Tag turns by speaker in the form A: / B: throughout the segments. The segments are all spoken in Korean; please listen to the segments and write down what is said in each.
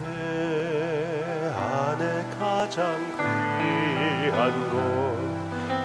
A: 내 안에 가장 귀한 곳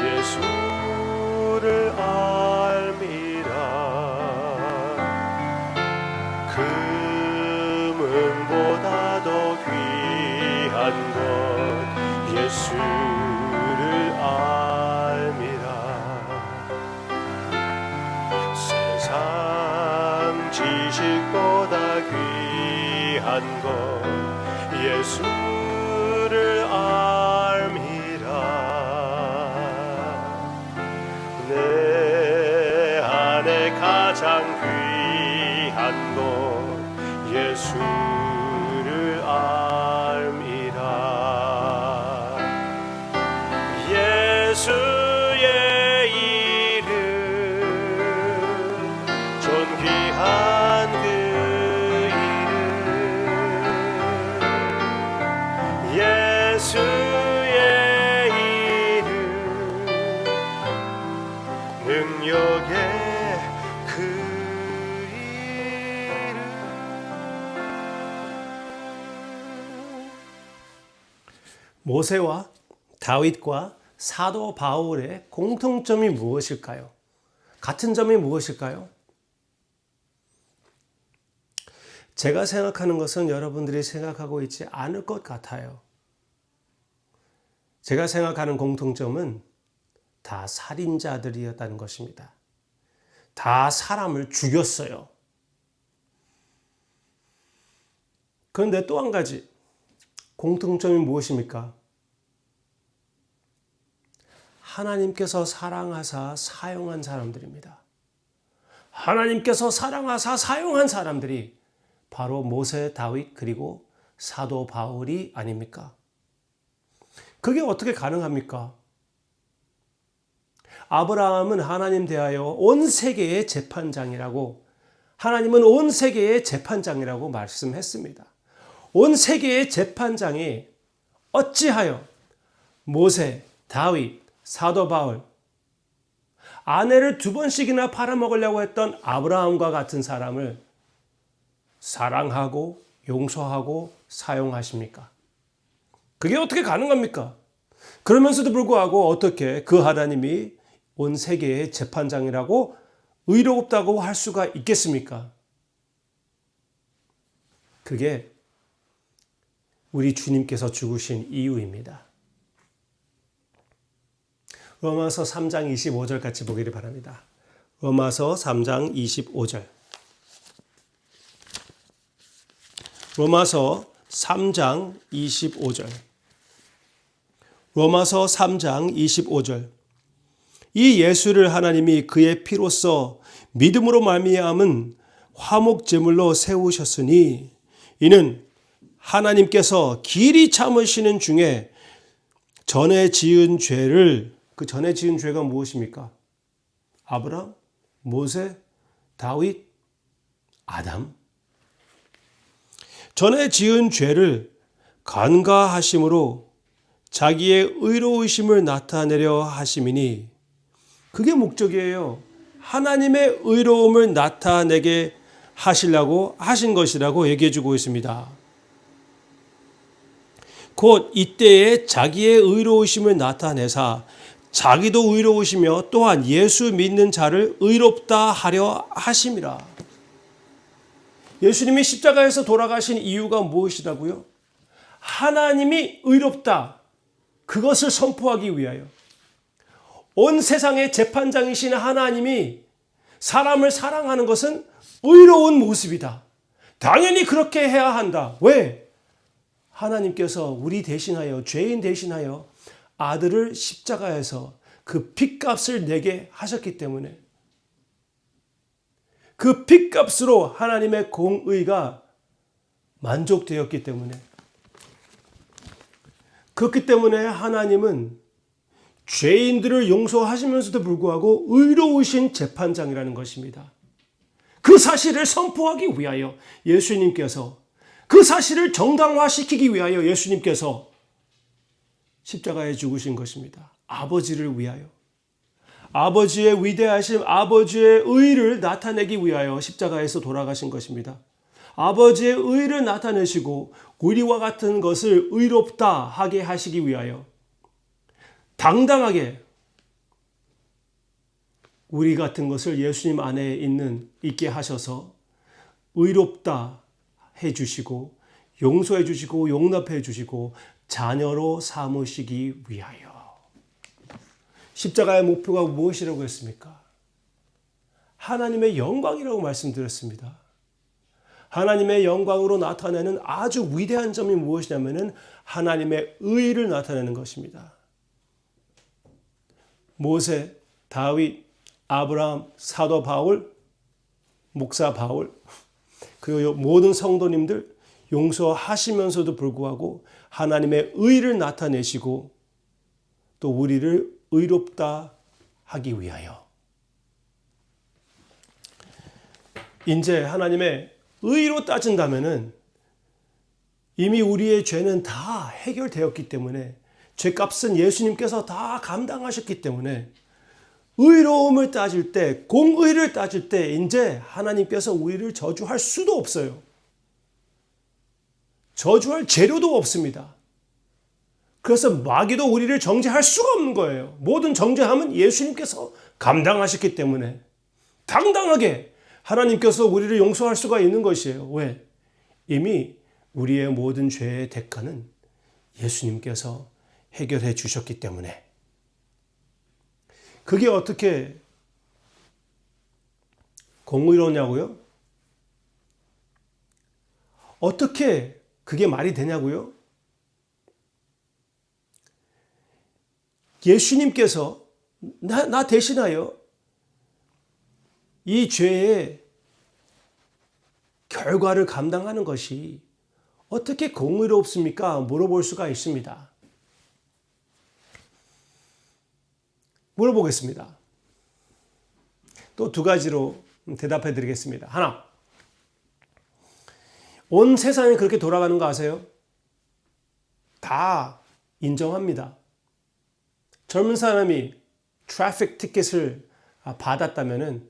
A: 예수를 알미라. 금은보다 더 귀한 것 예수를 알미라. 세상 지식보다 귀한 것 예수를 알미라. 내 안에 가장 귀한 것 예수를 알미라. 예수의 이름 존귀한 그 이름 예수의 이름 능력의 그 이름.
B: 모세와 다윗과 사도 바울의 공통점이 무엇일까요? 같은 점이 무엇일까요? 제가 생각하는 것은 여러분들이 생각하고 있지 않을 것 같아요. 제가 생각하는 공통점은 다 살인자들이었다는 것입니다. 다 사람을 죽였어요. 그런데 또 한 가지 공통점이 무엇입니까? 하나님께서 사랑하사 사용한 사람들입니다. 하나님께서 사랑하사 사용한 사람들이 바로 모세, 다윗 그리고 사도 바울이 아닙니까? 그게 어떻게 가능합니까? 아브라함은 하나님 대하여 온 세계의 재판장이라고, 하나님은 온 세계의 재판장이라고 말씀했습니다. 온 세계의 재판장이 어찌하여 모세, 다윗, 사도 바울, 아내를 2번씩이나 팔아먹으려고 했던 아브라함과 같은 사람을 사랑하고 용서하고 사용하십니까? 그게 어떻게 가능합니까? 그러면서도 불구하고 어떻게 그 하나님이 온 세계의 재판장이라고 의롭다고 할 수가 있겠습니까? 그게 우리 주님께서 죽으신 이유입니다. 로마서 3장 25절 같이 보기를 바랍니다. 로마서 3장 25절. 로마서 3장 25절. 로마서 3장 25절. 이 예수를 하나님이 그의 피로써 믿음으로 말미암은 화목 제물로 세우셨으니 이는 하나님께서 길이 참으시는 중에 전에 지은 죄를, 그 전에 지은 죄가 무엇입니까? 아브라함, 모세, 다윗, 아담. 전에 지은 죄를 간과하심으로 자기의 의로우심을 나타내려 하심이니, 그게 목적이에요. 하나님의 의로움을 나타내게 하시려고 하신 것이라고 얘기해 주고 있습니다. 곧 이때에 자기의 의로우심을 나타내사 자기도 의로우시며 또한 예수 믿는 자를 의롭다 하려 하심이라. 예수님이 십자가에서 돌아가신 이유가 무엇이라고요? 하나님이 의롭다, 그것을 선포하기 위하여. 온 세상의 재판장이신 하나님이 사람을 사랑하는 것은 의로운 모습이다. 당연히 그렇게 해야 한다. 왜? 하나님께서 우리 대신하여, 죄인 대신하여 아들을 십자가에서 그 핏값을 내게 하셨기 때문에, 그 핏값으로 하나님의 공의가 만족되었기 때문에, 그렇기 때문에 하나님은 죄인들을 용서하시면서도 불구하고 의로우신 재판장이라는 것입니다. 그 사실을 선포하기 위하여 예수님께서, 그 사실을 정당화시키기 위하여 예수님께서 십자가에 죽으신 것입니다. 아버지를 위하여. 아버지의 위대하심, 아버지의 의를 나타내기 위하여 십자가에서 돌아가신 것입니다. 아버지의 의를 나타내시고 우리와 같은 것을 의롭다 하게 하시기 위하여 당당하게 우리 같은 것을 예수님 안에 있게 하셔서 의롭다 해주시고 용서해 주시고 용납해 주시고 자녀로 삼으시기 위하여. 십자가의 목표가 무엇이라고 했습니까? 하나님의 영광이라고 말씀드렸습니다. 하나님의 영광으로 나타내는 아주 위대한 점이 무엇이냐면 하나님의 의를 나타내는 것입니다. 모세, 다윗, 아브라함, 사도 바울, 목사 바울, 그리고 모든 성도님들 용서하시면서도 불구하고 하나님의 의를 나타내시고 또 우리를 의롭다 하기 위하여. 이제 하나님의 의로 따진다면은 이미 우리의 죄는 다 해결되었기 때문에 죄값은 예수님께서 다 감당하셨기 때문에 의로움을 따질 때, 공의를 따질 때 이제 하나님께서 우리를 저주할 수도 없어요. 저주할 재료도 없습니다. 그래서 마귀도 우리를 정죄할 수가 없는 거예요. 모든 정죄함은 예수님께서 감당하셨기 때문에 당당하게 하나님께서 우리를 용서할 수가 있는 것이에요. 왜? 이미 우리의 모든 죄의 대가는 예수님께서 해결해 주셨기 때문에. 그게 어떻게 공의로냐고요? 어떻게 그게 말이 되냐고요? 예수님께서 나 대신하여 이 죄의 결과를 감당하는 것이 어떻게 공의롭습니까? 물어볼 수가 있습니다. 물어보겠습니다. 또 두 가지로 대답해 드리겠습니다. 하나, 온 세상이 그렇게 돌아가는 거 아세요? 다 인정합니다. 젊은 사람이 트래픽 티켓을 받았다면은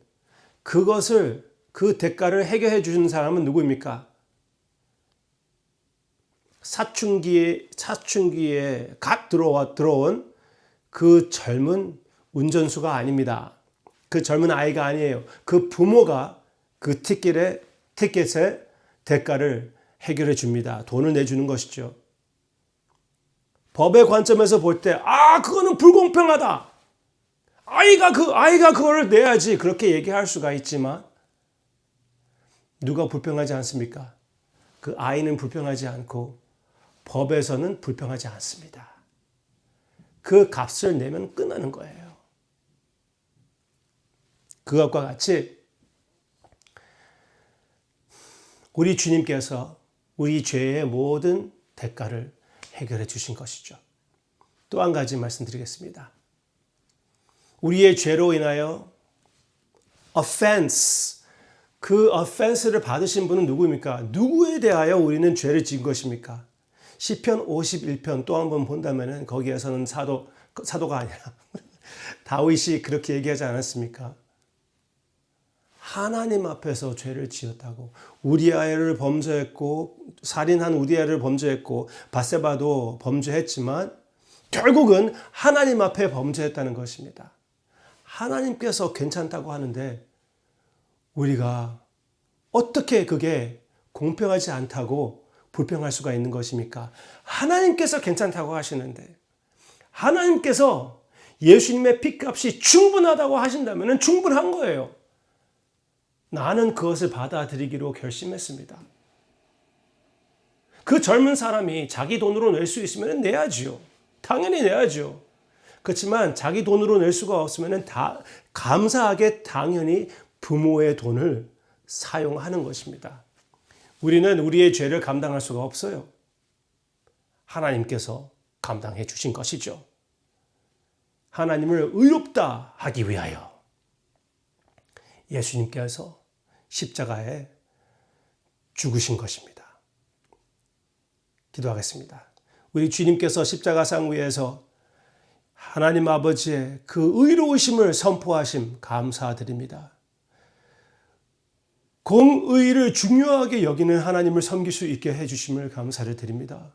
B: 그 대가를 해결해 주는 사람은 누구입니까? 사춘기에 갓 들어온 그 젊은 운전수가 아닙니다. 그 젊은 아이가 아니에요. 그 부모가 그 티켓의 대가를 해결해 줍니다. 돈을 내주는 것이죠. 법의 관점에서 볼 때, 그거는 불공평하다. 아이가 그거를 내야지. 그렇게 얘기할 수가 있지만, 누가 불평하지 않습니까? 그 아이는 불평하지 않고, 법에서는 불평하지 않습니다. 그 값을 내면 끝나는 거예요. 그것과 같이, 우리 주님께서 우리 죄의 모든 대가를 해결해 주신 것이죠. 또 한 가지 말씀드리겠습니다. 우리의 죄로 인하여 offense, 그 offense를 받으신 분은 누구입니까? 누구에 대하여 우리는 죄를 지은 것입니까? 시편 51편 또 한 번 본다면은 거기에서는 사도가 아니라 다윗이 그렇게 얘기하지 않았습니까? 하나님 앞에서 죄를 지었다고. 우리아를 범죄했고, 살인한 우리아를 범죄했고, 밧세바도 범죄했지만 결국은 하나님 앞에 범죄했다는 것입니다. 하나님께서 괜찮다고 하는데 우리가 어떻게 그게 공평하지 않다고 불평할 수가 있는 것입니까? 하나님께서 괜찮다고 하시는데, 하나님께서 예수님의 피값이 충분하다고 하신다면 충분한 거예요. 나는 그것을 받아들이기로 결심했습니다. 그 젊은 사람이 자기 돈으로 낼 수 있으면 내야지요. 당연히 내야죠. 그렇지만 자기 돈으로 낼 수가 없으면 감사하게 당연히 부모의 돈을 사용하는 것입니다. 우리는 우리의 죄를 감당할 수가 없어요. 하나님께서 감당해 주신 것이죠. 하나님을 의롭다 하기 위하여 예수님께서 십자가에 죽으신 것입니다. 기도하겠습니다. 우리 주님께서 십자가상 위에서 하나님 아버지의 그 의로우심을 선포하심 감사드립니다. 공의를 중요하게 여기는 하나님을 섬길 수 있게 해주심을 감사를 드립니다.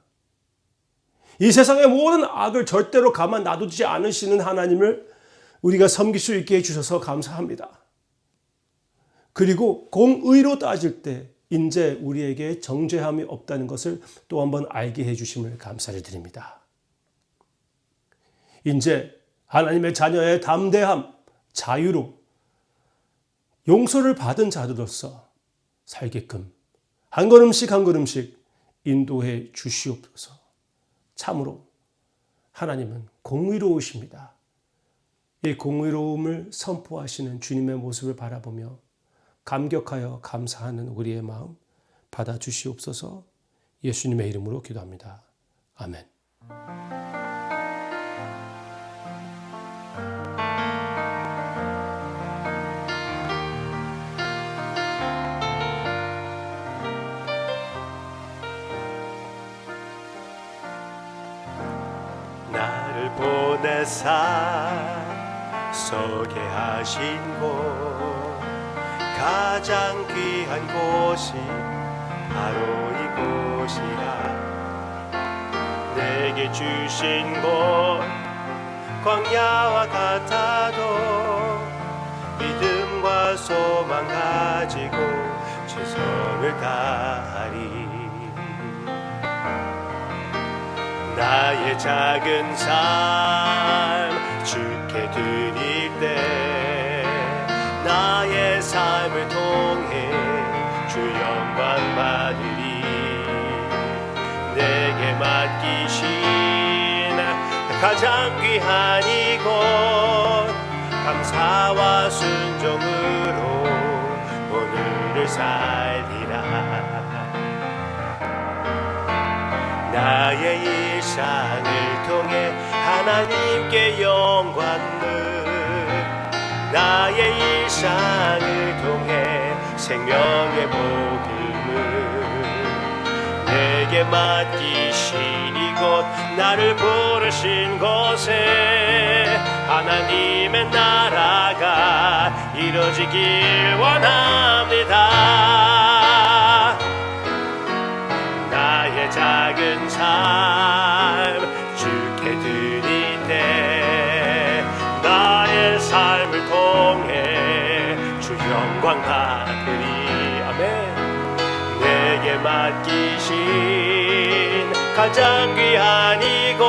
B: 이 세상의 모든 악을 절대로 가만 놔두지 않으시는 하나님을 우리가 섬길 수 있게 해주셔서 감사합니다. 그리고 공의로 따질 때 이제 우리에게 정죄함이 없다는 것을 또 한번 알게 해주심을 감사를 드립니다. 이제 하나님의 자녀의 담대함, 자유로 용서를 받은 자들로서 살게끔 한 걸음씩 한 걸음씩 인도해 주시옵소서. 참으로 하나님은 공의로우십니다. 이 공의로움을 선포하시는 주님의 모습을 바라보며 감격하여 감사하는 우리의 마음 받아주시옵소서. 예수님의 이름으로 기도합니다. 아멘.
A: 나를 보내사 서게 하신 곳 가장 귀한 곳이 바로 이곳이라. 내게 주신 곳 광야와 같아도 믿음과 소망 가지고 최선을 다하리. 나의 작은 삶 주께 드릴 때 나의 삶을 통해 주 영광 받으리. 내게 맡기신 가장 귀한 이곳 감사와 순종으로 오늘을 살리라. 나의 일상을 통해 하나님께 영광을, 나의 일상을 통해 생명의 복음을 내게 맡기신 이곳 나를 부르신 곳에 하나님의 나라가 이루어지길 원합니다. 나의 작은 삶 주께 드릴 때 나의 삶을 통해 주 영광 받으리. 아멘. 내게 맡기신 가장 귀한 이곳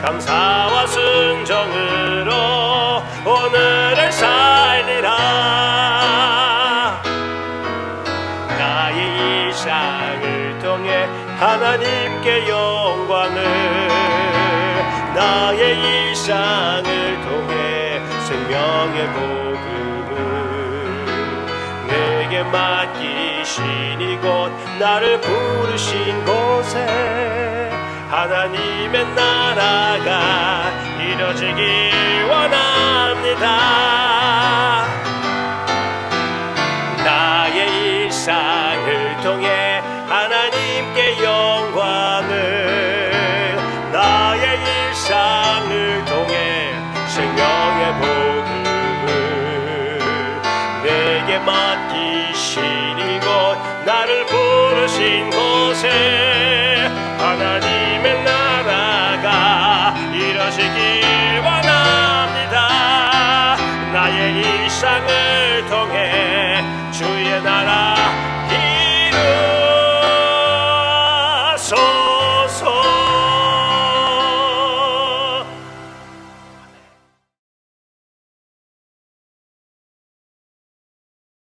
A: 감사와 순종으로 오늘을 살리라. 나의 일상을 통해 하나님께 영광을, 나의 일상을 통해 생명의 복음을 내게 맡기신 이곳 나를 부르신 곳에 하나님의 나라가 이루어지길 원합니다. 나의 일상을 통해 하나님께 영광을, 나의 일상을 통해 생명의 복음을 내게 맡기신 이곳 나를 부르신 곳에 하나님의 나라가 이루어지길 원합니다. 나의 일상을 통해